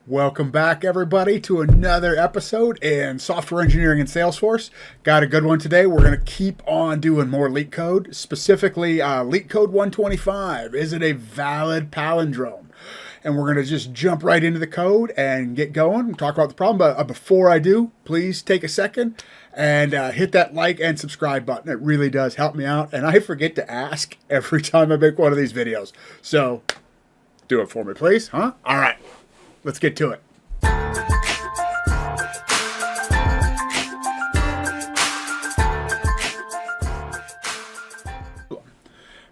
Welcome back, everybody, to another episode in Software Engineering in Salesforce. Got a good one today. We're going to keep on doing more Leetcode, specifically Leetcode 125. Is it a valid palindrome? And we're going to just jump right into the code and get going and talk about the problem. But before I do, please take a second and hit that like and subscribe button. It really does help me out. And I forget to ask every time I make one of these videos. So do it for me, please. Huh? All right. Let's get to it.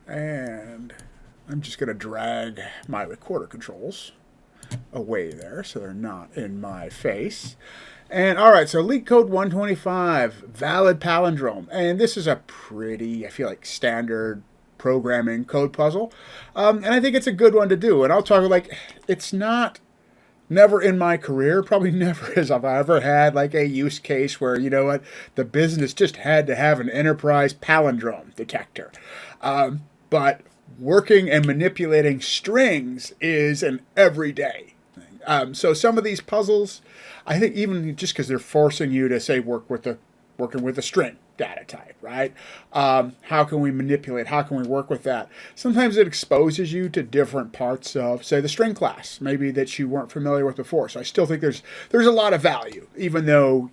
And I'm just going to drag my recorder controls away there so they're not in my face. And all right, so Leetcode 125, valid palindrome. And this is a pretty, I feel like, standard programming code puzzle. And I think it's a good one to do. And I'll talk like, it's not... Never in my career, probably never has I've ever had like a use case where, you know what, the business just had to have an enterprise palindrome detector. But working and manipulating strings is an everyday thing. So some of these puzzles, I think even just because they're forcing you to say working with a string data type, right? How can we manipulate? How can we work with that? Sometimes it exposes you to different parts of, say, the string class, maybe that you weren't familiar with before. So I still think there's a lot of value, even though,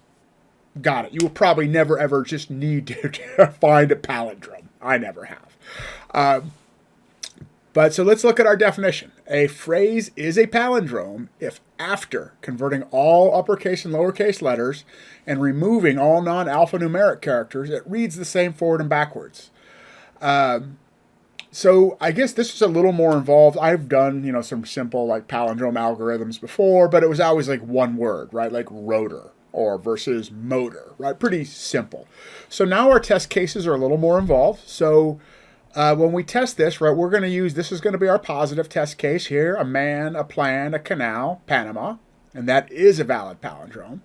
got it, you will probably never ever just need to find a palindrome. I never have. But so let's look at our definition. A phrase is a palindrome if after converting all uppercase and lowercase letters and removing all non-alphanumeric characters, it reads the same forward and backwards. So I guess this is a little more involved. I've done, some simple like palindrome algorithms before, but it was always like one word, right? Like rotor or versus motor, right? Pretty simple. So now our test cases are a little more involved. So when we test this, right, we're going to use, this is going to be our positive test case here, a man, a plan, a canal, Panama, and that is a valid palindrome.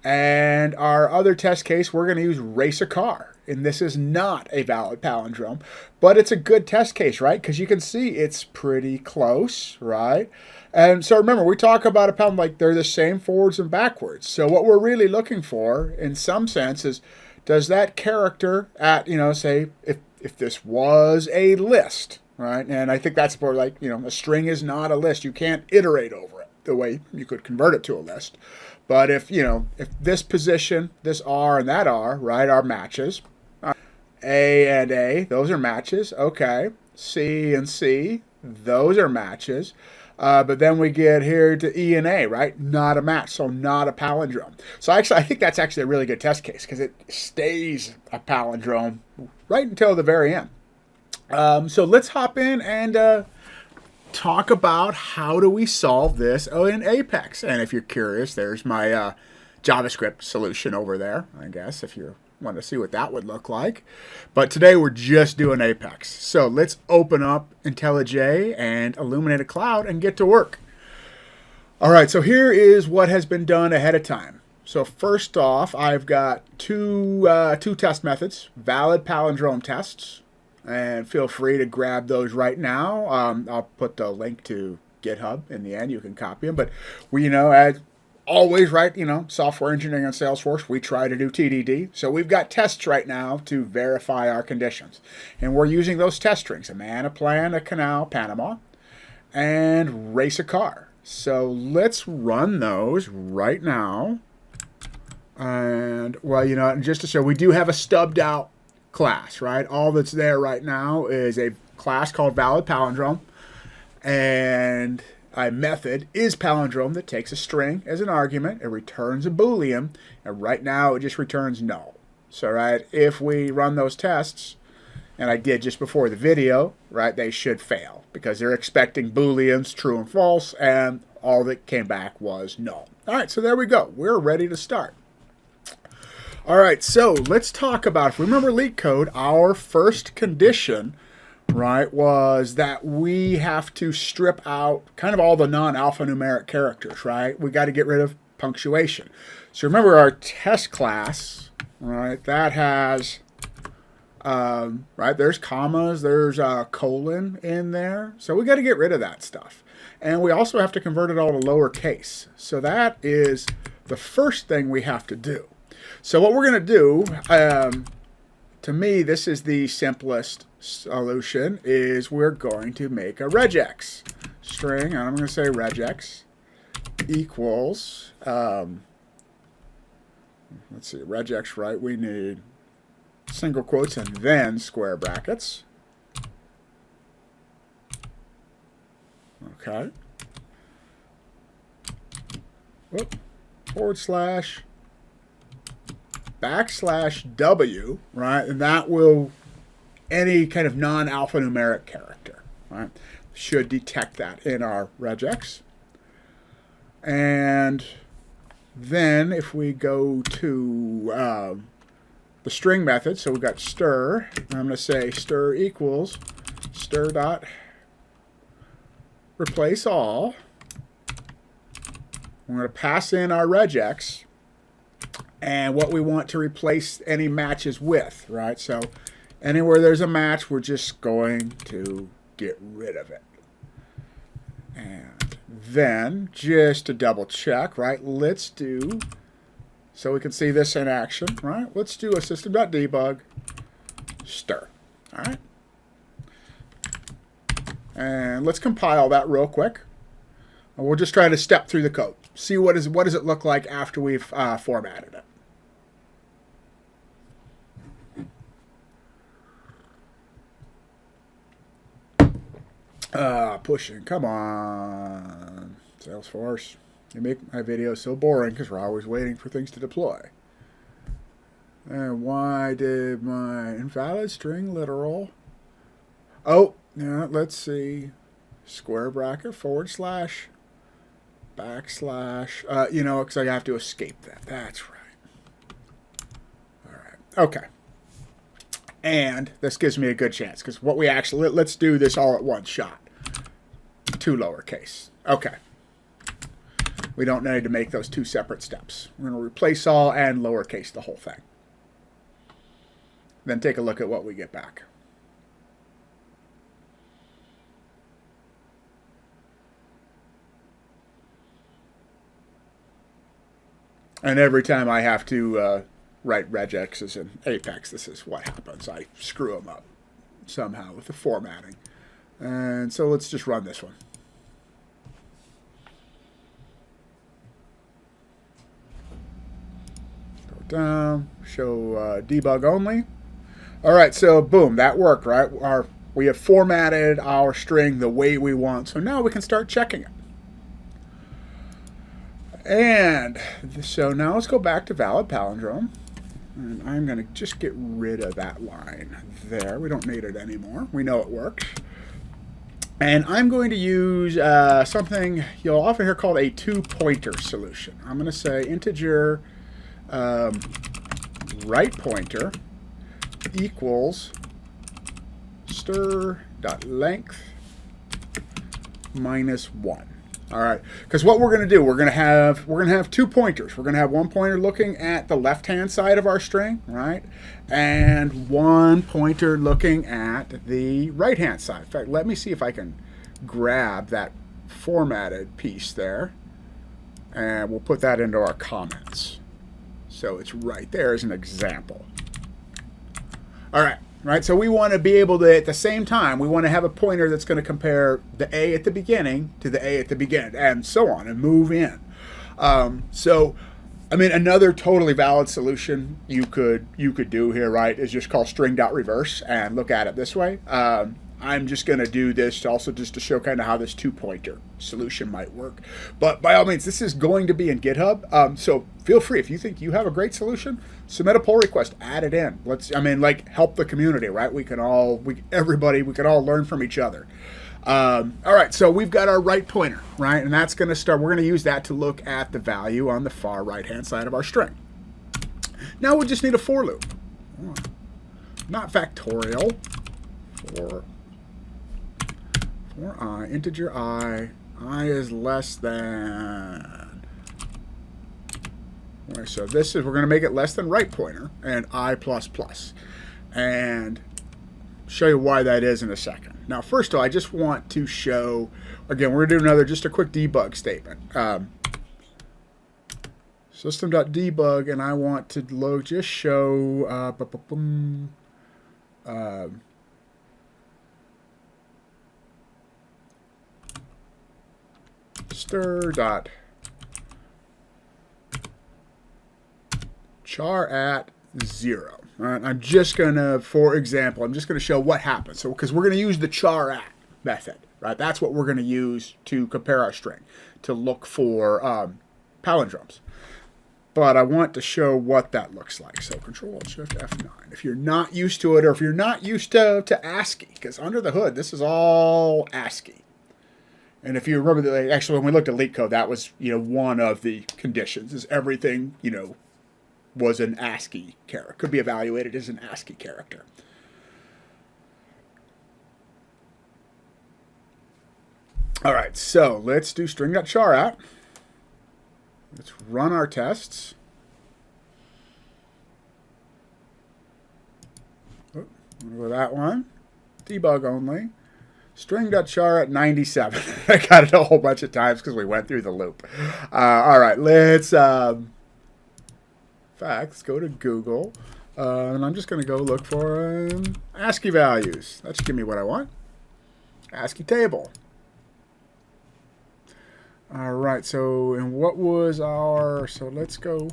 And our other test case, we're going to use race a car, and this is not a valid palindrome, but it's a good test case, right? Because you can see it's pretty close, right? And so remember, we talk about a palindrome like they're the same forwards and backwards. So what we're really looking for, in some sense, is does that character at, say, if this was a list, right? And I think that's where, like, a string is not a list. You can't iterate over it the way you could convert it to a list. But if this position, this R and that R, right, are matches. A and A, those are matches. Okay. C and C, those are matches. But then we get here to E and A, right? Not a match, so not a palindrome. So actually, I think that's actually a really good test case because it stays a palindrome right until the very end. So let's hop in and talk about how do we solve this in Apex. And if you're curious, there's my JavaScript solution over there, I guess, if you want to see what that would look like. But today we're just doing Apex. So let's open up IntelliJ and illuminate a cloud and get to work. All right, so here is what has been done ahead of time. So first off, I've got two test methods, valid palindrome tests, and feel free to grab those right now. I'll put the link to GitHub in the end. You can copy them. But we, as always, right, software engineering on Salesforce, we try to do TDD. So we've got tests right now to verify our conditions. And we're using those test strings, a man, a plan, a canal, Panama, and race a car. So let's run those right now. And, well, just to show, we do have a stubbed out class, right? All that's there right now is a class called Valid Palindrome, and a method is palindrome that takes a string as an argument. It returns a Boolean, and right now it just returns null. So, right, if we run those tests, and I did just before the video, right, they should fail because they're expecting Booleans, true and false, and all that came back was null. All right, so there we go. We're ready to start. All right, so let's talk about, if we remember Leetcode, our first condition, right, was that we have to strip out kind of all the non-alphanumeric characters, right? We got to get rid of punctuation. So remember our test class, right, that has, right, there's commas, there's a colon in there. So we got to get rid of that stuff. And we also have to convert it all to lowercase. So that is the first thing we have to do. So what we're going to do, to me, this is the simplest solution, is we're going to make a regex string, and I'm going to say regex equals, let's see, regex, right? We need single quotes and then square brackets. Okay. Whoop. / \w, right? And that will, any kind of non-alphanumeric character, right, should detect that in our regex. And then if we go to the string method, so we've got stir, and I'm going to say stir equals stir dot replace all. We're going to pass in our regex and what we want to replace any matches with, right? So anywhere there's a match, we're just going to get rid of it. And then, just to double check, right, let's do, so we can see this in action, right? Let's do a system.debug stir, all right? And let's compile that real quick. And we'll just try to step through the code. See what does it look like after we've formatted it. Pushing, come on, Salesforce. You make my videos so boring because we're always waiting for things to deploy. And why did my invalid string literal? Oh, yeah, let's see. Square bracket / / you know, because I have to escape that. That's right. All right. Okay. And this gives me a good chance because what we actually, let's do this all at one shot. 2 lowercase. Okay. We don't need to make those 2 separate steps. We're going to replace all and lowercase the whole thing. Then take a look at what we get back. And every time I have to write regexes in Apex, this is what happens. I screw them up somehow with the formatting. And so let's just run this one. Go down, show debug only. All right, so boom, that worked, right? We have formatted our string the way we want. So now we can start checking it. And so now let's go back to Valid Palindrome. And I'm going to just get rid of that line there. We don't need it anymore. We know it works. And I'm going to use something you'll often hear called a 2-pointer solution. I'm going to say integer right pointer equals stir.length -1. All right, because what we're going to do, we're going to have 2 pointers. We're going to have one pointer looking at the left-hand side of our string, right, and one pointer looking at the right-hand side. In fact, let me see if I can grab that formatted piece there, and we'll put that into our comments. So it's right there as an example. All right. Right, so we want to be able to, at the same time, we want to have a pointer that's going to compare the A at the beginning to the A at the beginning, and so on, and move in. So, I mean, another totally valid solution you could do here, right, is just call string.reverse and look at it this way. I'm just going to do this also just to show kind of how this 2-pointer solution might work. But by all means, this is going to be in GitHub. So feel free, if you think you have a great solution, submit a pull request, add it in. Help the community, right? We can all learn from each other. All right, so we've got our right pointer, right? And that's going to start, we're going to use that to look at the value on the far right-hand side of our string. Now we just need a for loop. Not factorial. For I, integer I is less than. Right, so this is, we're going to make it less than right pointer and I++. And show you why that is in a second. Now, first of all, I just want to show, again, we're going to do just a quick debug statement. System.debug, and I want to just show stir.char at 0. All right, I'm just going to, for example, I'm just going to show what happens. So, because we're going to use the char at method, right? That's what we're going to use to compare our string, to look for palindromes. But I want to show what that looks like. So Control-Shift F9. If you're not used to it, or if you're not used to ASCII, because under the hood, this is all ASCII. And if you remember, that actually, when we looked at Leetcode, that was, one of the conditions, is everything, was an ASCII character. Could be evaluated as an ASCII character. All right, so let's do string.char at. Let's run our tests. Oh, go that one. Debug only. String.char at 97. I got it a whole bunch of times because we went through the loop. All right, let's let's go to Google. And I'm just going to go look for ASCII values. That should give me what I want. ASCII table. All right, so, and what was our, so let's go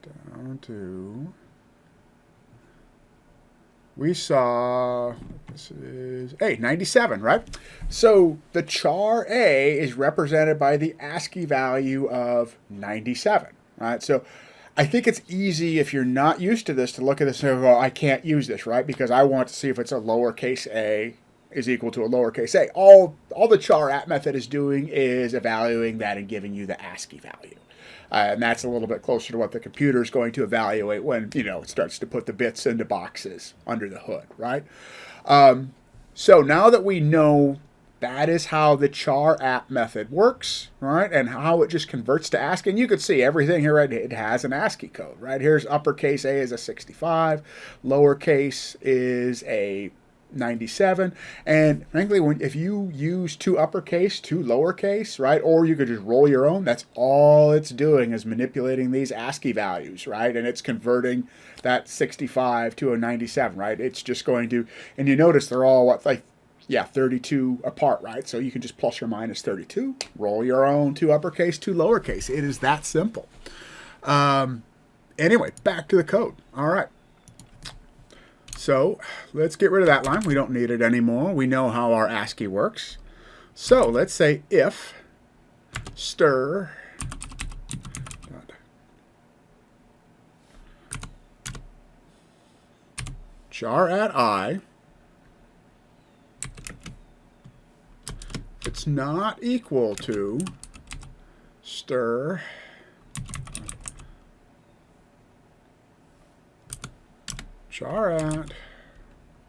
down to, we saw, this is, 97, right? So the char A is represented by the ASCII value of 97, right? So I think it's easy, if you're not used to this, to look at this and say, well, I can't use this, right? Because I want to see if it's a lowercase a is equal to a lowercase a. All the char at method is doing is evaluating that and giving you the ASCII value. And that's a little bit closer to what the computer is going to evaluate when, it starts to put the bits into boxes under the hood, right? So now that we know that is how the char at method works, right? And how it just converts to ASCII. And you can see everything here, right? It has an ASCII code, right? Here's uppercase A is a 65, lowercase is a 97, and frankly, if you use two uppercase, two lowercase, right, or you could just roll your own, that's all it's doing is manipulating these ASCII values, right, and it's converting that 65 to a 97, right. It's just going to, and you notice they're all 32 apart, right, so you can just plus or minus 32, roll your own, two uppercase, two lowercase. It is that simple. Anyway, back to the code. All right. So let's get rid of that line. We don't need it anymore. We know how our ASCII works. So let's say if stir char at I, it's not equal to stir char at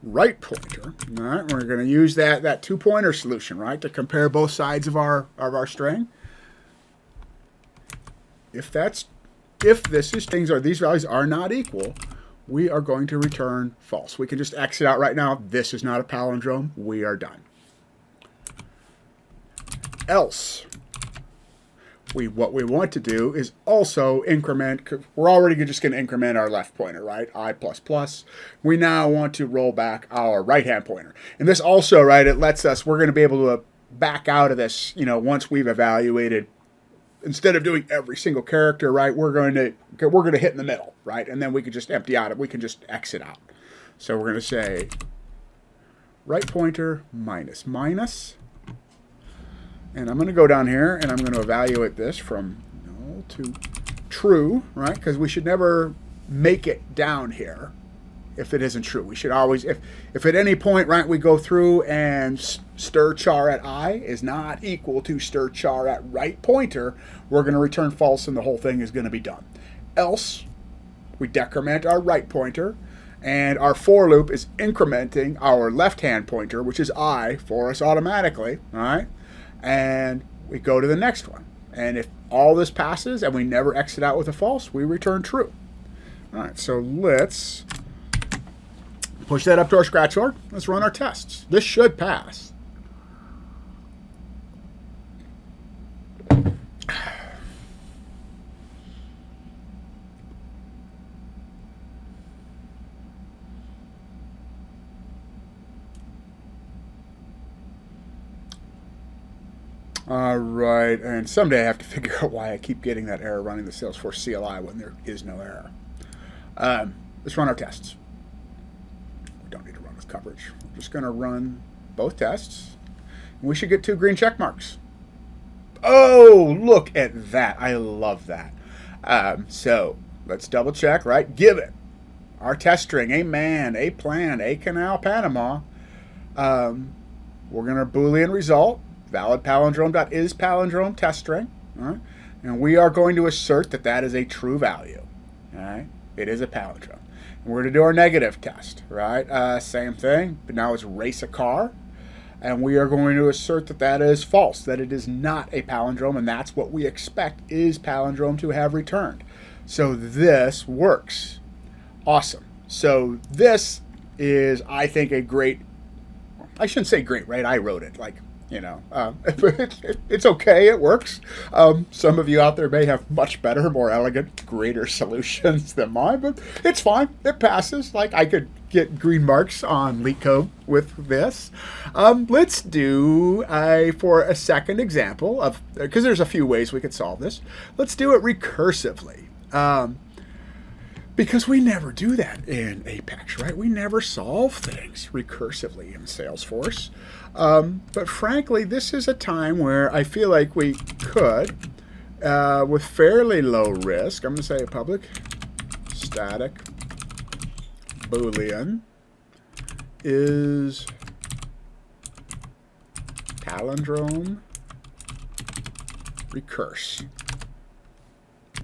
right pointer. All right, we're going to use that two-pointer solution, right, to compare both sides of our string. If these values are not equal, we are going to return false. We can just exit out right now. This is not a palindrome. We are done. Else, what we want to do is also increment, we're already just going to increment our left pointer, right, I++. We now want to roll back our right-hand pointer. And this also, right, it lets us, we're going to be able to back out of this, once we've evaluated, instead of doing every single character, right, we're going to hit in the middle, right, and then we can just empty out, we can just exit out. So we're going to say right pointer minus minus. And I'm going to go down here, and I'm going to evaluate this from null to true, right? Because we should never make it down here if it isn't true. We should always, if at any point, right, we go through and stir char at I is not equal to stir char at right pointer, we're going to return false, and the whole thing is going to be done. Else, we decrement our right pointer, and our for loop is incrementing our left-hand pointer, which is I, for us automatically, all right? And we go to the next one. And if all this passes and we never exit out with a false, we return true. All right, so let's Push that up to our scratch org. Let's run our tests. This should pass. All right, and someday I have to figure out why I keep getting that error running the Salesforce CLI when there is no error. Let's run our tests. We don't need to run with coverage. We're just going to run both tests. And we should get 2 green check marks. Oh, look at that. I love that. So let's double check, right? Give it our test string, a man, a plan, a canal, Panama. We're going to Boolean result. Valid palindrome.isPalindrome test string, all right? And we are going to assert that that is a true value. All right, it is a palindrome. And we're going to do our negative test, right? Same thing, but now it's race a car, and we are going to assert that that is false, that it is not a palindrome, and that's what we expect is palindrome to have returned. So this works. Awesome. So this is, I think, a great. I shouldn't say great, right? I wrote it like. You know, it's okay. It works. Some of you out there may have much better, more elegant, greater solutions than mine, but it's fine. It passes. Like I could get green marks on Leetcode with this. Let's do for a second example of because there's a few ways we could solve this. Let's do it recursively. Because we never do that in Apex, right? We never solve things recursively in Salesforce. But frankly, this is a time where I feel like we could, with fairly low risk, I'm going to say a public static Boolean is palindrome recurse.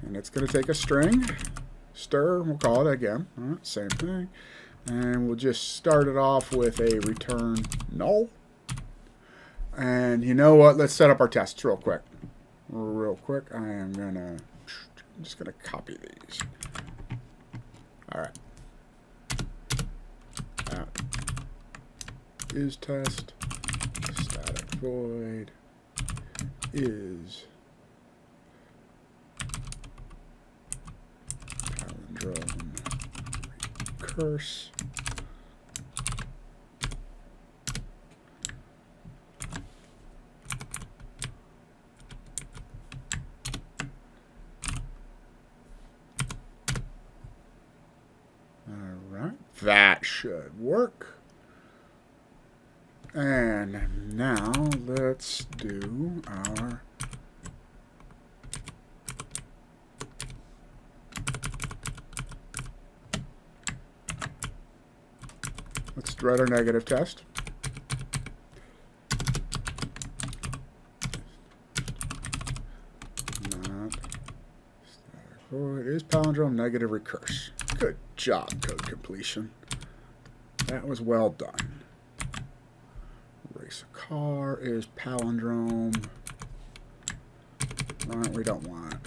And it's going to take a string. Stir, we'll call it again. All right, same thing. And we'll just start it off with a return null. And you know what? Let's set up our tests real quick. Real quick. I'm just gonna copy these. All right. Is test static void is recurse. All right, that should work. And now let's do our let's write our negative test. Not static void is palindrome negative recurse. Good job, code completion. That was well done. Race a car is palindrome. All right, we don't want it.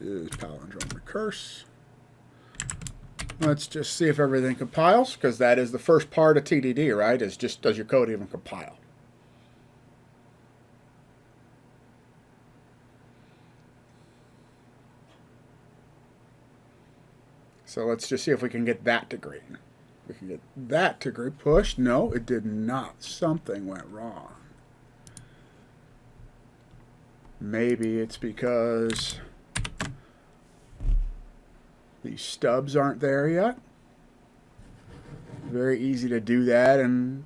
Is palindrome recurse. Let's just see if everything compiles, because that is the first part of TDD, right? Is just, does your code even compile? So let's just see if we can get that to green. We can get that to green. Push. No, it did not. Something went wrong. Maybe it's because these stubs aren't there yet. Very easy to do that in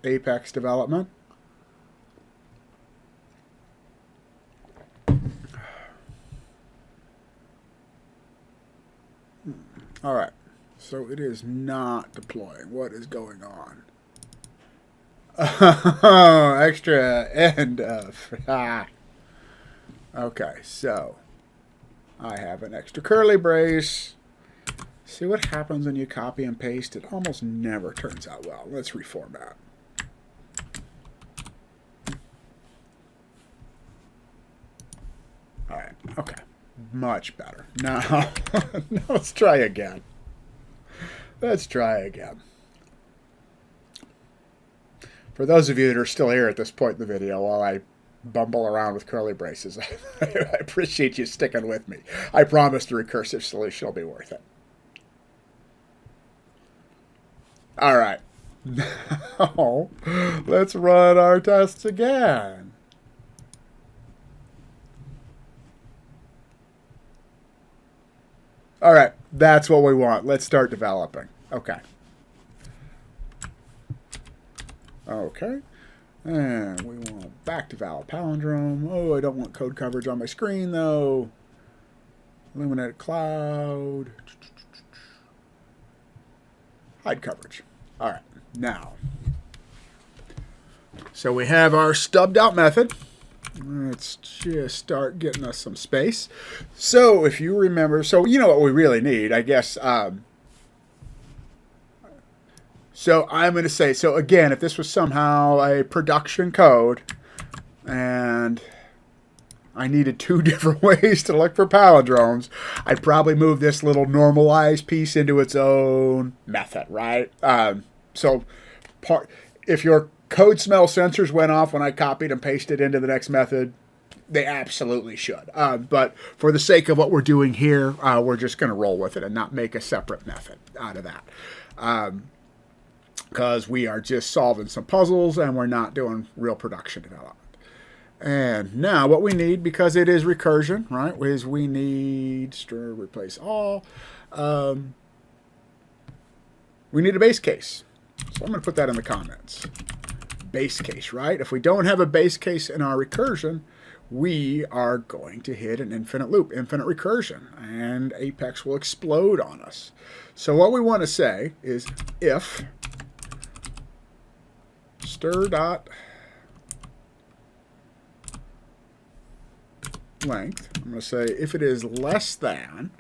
Apex development. All right, so it is not deploying. What is going on? Oh, extra end of. Okay, so I have an extra curly brace. See what happens when you copy and paste? It almost never turns out well. Let's reformat. All right, okay. Much better. Now, let's try again. Let's try again. For those of you that are still here at this point in the video while I bumble around with curly braces, I appreciate you sticking with me. I promise the recursive solution will be worth it. All right. Now, let's run our tests again. All right, that's what we want. Let's start developing. Okay. Okay. And we want back to Valid Palindrome. Oh, I don't want code coverage on my screen, though. Illuminate cloud. Hide coverage. All right, now. So we have our stubbed out method. Let's just start getting us some space. So if you remember, so you know what we really need, I guess. So I'm going to say, so again, if this was somehow a production code and I needed two different ways to look for palindromes, I'd probably move this little normalized piece into its own method, right? If your code smell sensors went off when I copied and pasted into the next method, they absolutely should. But for the sake of what we're doing here, we're just going to roll with it and not make a separate method out of that. Because we are just solving some puzzles and we're not doing real production development. And now what we need, because it is recursion, right, is we need stir replace all. We need a base case. So I'm going to put that in the comments. Base case, right? If we don't have a base case in our recursion, we are going to hit an infinite loop, infinite recursion, and Apex will explode on us. So what we want to say is if stir dot length, I'm going to say if it is less than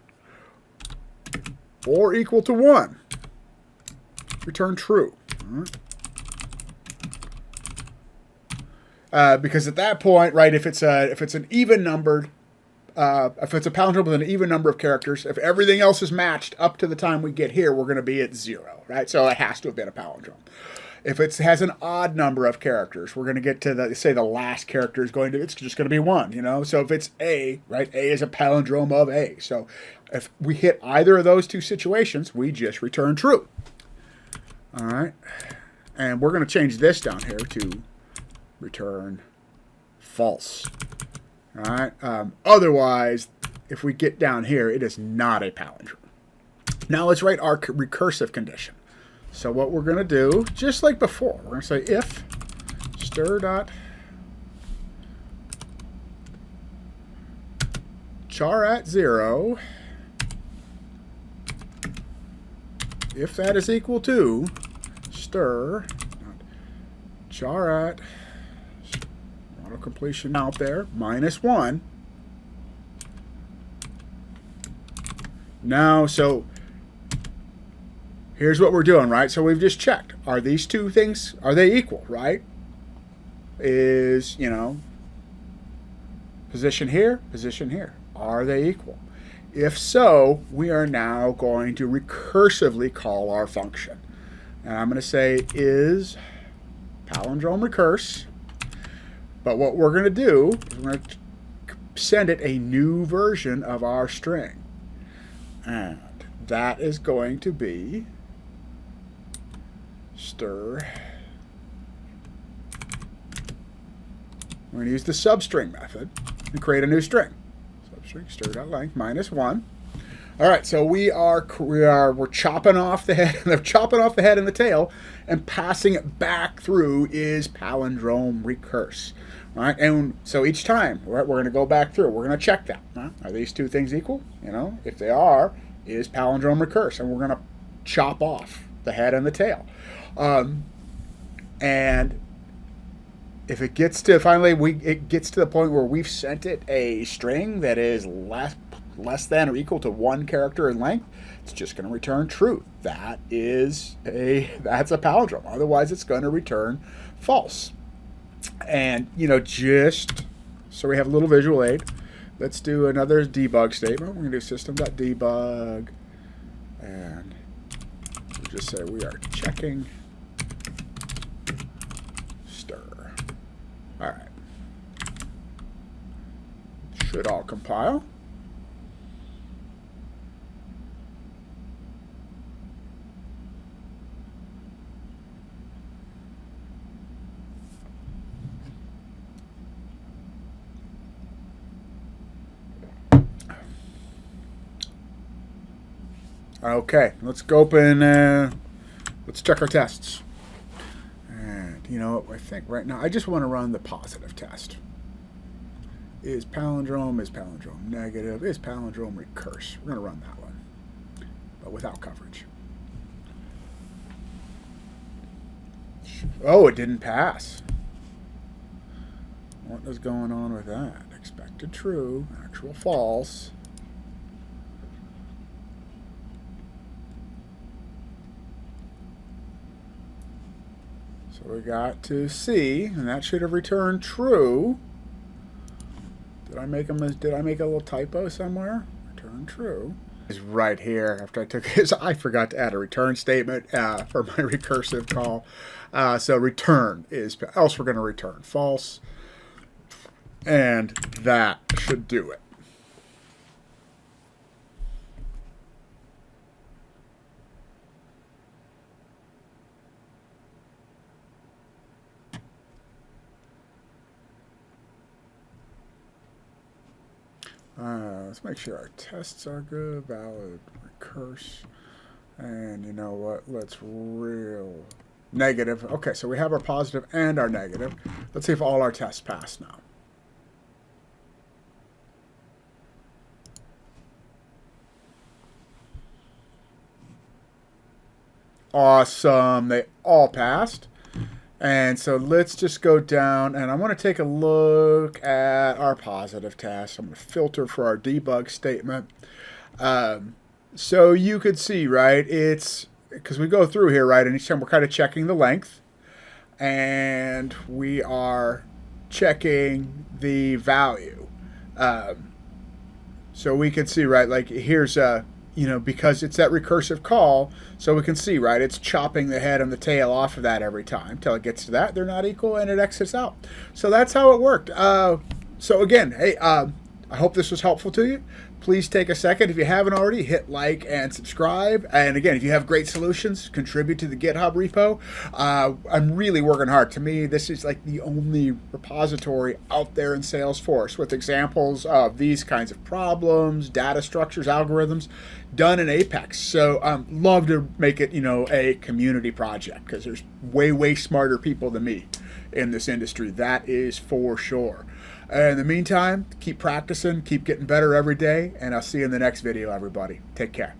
or equal to 1, return true. All right. Because at that point, right, if it's an even numbered, if it's a palindrome with an even number of characters, if everything else is matched up to the time we get here, we're going to be at 0, right? So it has to have been a palindrome. If it has an odd number of characters, we're going to get to the last character is it's just going to be 1, you know? So if it's A, right, A is a palindrome of A. So if we hit either of those two situations, we just return true. All right. And we're going to change this down here to return false. All right. Otherwise, if we get down here, it is not a palindrome. Now let's write our recursive condition. So what we're going to do, just like before, we're going to say if stir dot char at 0, if that is equal to stir char at auto completion out there -1. Now, so here's what we're doing, right? So we've just checked. Are these two things, are they equal, right? Is, you know, position here, are they equal? If so, we are now going to recursively call our function. And I'm going to say is palindrome recurse. But what we're going to do is we're going to send it a new version of our string. And that is going to be stir. We're going to use the substring method and create a new string. Substring stir.length -1. All right, so we're chopping off the head. They're chopping off the head and the tail, and passing it back through is palindrome recurse. All right, and so each time we're going to go back through. We're going to check that. Huh? Are these two things equal? You know, if they are, is palindrome recurse, and we're going to chop off the head and the tail. And if it gets to it gets to the point where we've sent it a string that is less than or equal to 1 character in length, it's just going to return true. That's a palindrome. Otherwise, it's going to return false. And, you know, just so we have a little visual aid, Let's do another debug statement. We're going to do system.debug. And we'll just say we are checking stir. All right. Should all compile. Okay, let's go open, let's check our tests. And you know what, I think right now, I just want to run the positive test. Is palindrome negative? Is palindrome recurse? We're going to run that one, but without coverage. Oh, it didn't pass. What is going on with that? Expected true, actual false. So we got to C, and that should have returned true. Did I make a little typo somewhere? Return true. Is right here after I took his. I forgot to add a return statement for my recursive call. So return is, else we're going to return false. And that should do it. Let's make sure our tests are good. Valid, recurse. And you know what? Let's real negative. Okay, so we have our positive and our negative. Let's see if all our tests pass now. Awesome. They all passed. And so let's just go down, and I want to take a look at our positive test. I'm going to filter for our debug statement. So you could see, right, it's because we go through here, right, and each time we're kind of checking the length, and we are checking the value. So we can see, right, like here's a, you know, because it's that recursive call, so we can see, right, it's chopping the head and the tail off of that every time till it gets to that. They're not equal, and it exits out. So that's how it worked. So again, hey, I hope this was helpful to you. Please take a second, if you haven't already, hit like and subscribe. And again, if you have great solutions, contribute to the GitHub repo. I'm really working hard. To me, this is like the only repository out there in Salesforce with examples of these kinds of problems, data structures, algorithms done in Apex. So love to make it, you know, a community project because there's way smarter people than me in this industry. That is for sure. In the meantime, keep practicing, keep getting better every day, and I'll see you in the next video, everybody. Take care.